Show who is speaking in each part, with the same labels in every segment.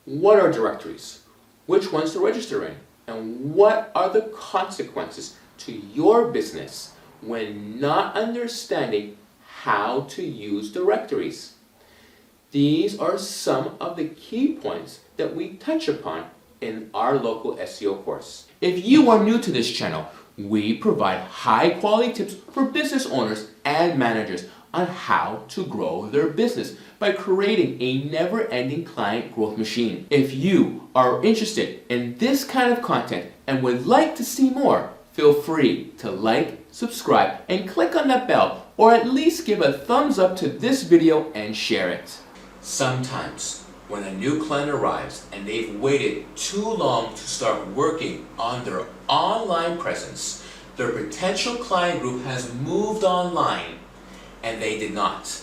Speaker 1: What are directories? Which ones to register in? And what are the consequences to your business when not understanding how to use directories? These are some of the key points that we touch upon in our local SEO course. If you are new to this channel, we provide high quality tips for business owners and managers on how to grow their business by creating a never-ending client growth machine. If you are interested in this kind of content and would like to see more, feel free to like, subscribe, and click on that bell, or at least give a thumbs up to this video and share it. Sometimes when a new client arrives and they've waited too long to start working on their online presence, their potential client group has moved online and they did not.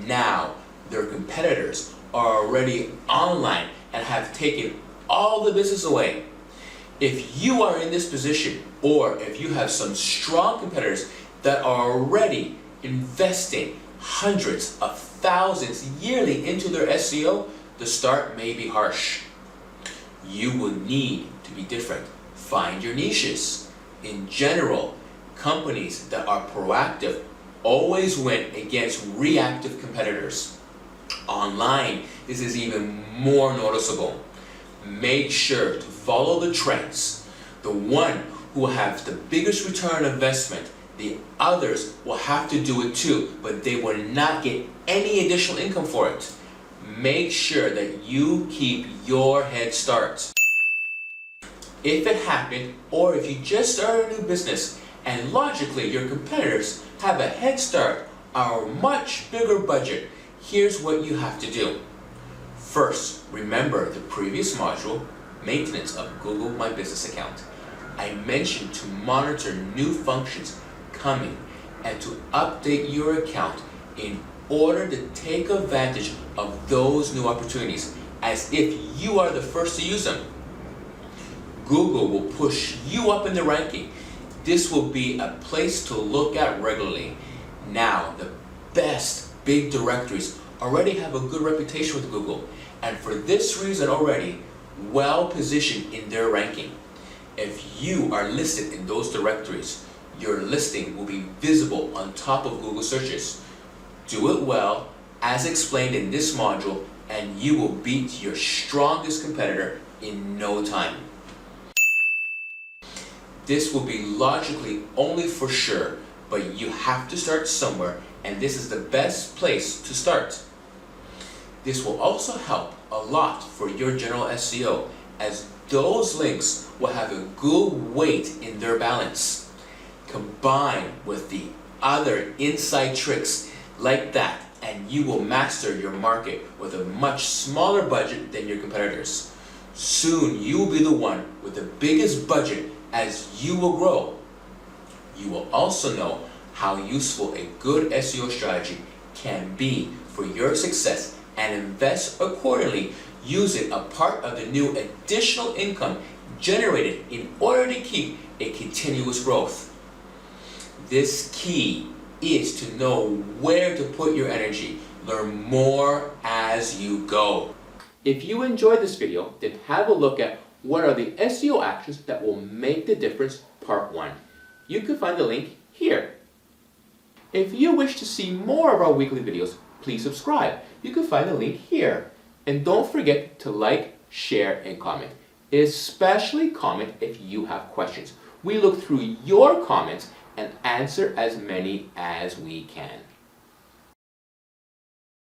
Speaker 1: Now their competitors are already online and have taken all the business away. If you are in this position, or if you have some strong competitors that are already investing hundreds of thousands yearly into their SEO, the start may be harsh. You will need to be different. Find your niches. In general, companies that are proactive always win against reactive competitors. Online, this is even more noticeable. Make sure to follow the trends. The one who will have the biggest return on investment, the others will have to do it too, but they will not get any additional income for it. Make sure that you keep your head start. If it happened, or if you just started a new business and logically your competitors have a head start or a much bigger budget, here's what you have to do. First, remember the previous module, maintenance of Google My Business account. I mentioned to monitor new functions coming and to update your account in order to take advantage of those new opportunities as if you are the first to use them. Google will push you up in the ranking. This will be a place to look at regularly. Now, the best big directories already have a good reputation with Google, and for this reason already well positioned in their ranking. If you are listed in those directories, your listing will be visible on top of Google searches. Do it well, as explained in this module, and you will beat your strongest competitor in no time. This will be logically only for sure, but you have to start somewhere, and this is the best place to start. This will also help a lot for your general SEO, as those links will have a good weight in their balance. Combine with the other inside tricks like that, and you will master your market with a much smaller budget than your competitors. Soon you will be the one with the biggest budget as you will grow. You will also know how useful a good SEO strategy can be for your success and invest accordingly, using a part of the new additional income generated in order to keep a continuous growth. This key is to know where to put your energy. Learn more as you go. If you enjoyed this video, then have a look at what are the SEO actions that will make the difference, part 1. You can find the link here. If you wish to see more of our weekly videos, please subscribe. You can find the link here. And don't forget to like, share, and comment. Especially comment if you have questions. We look through your comments and answer as many as we can.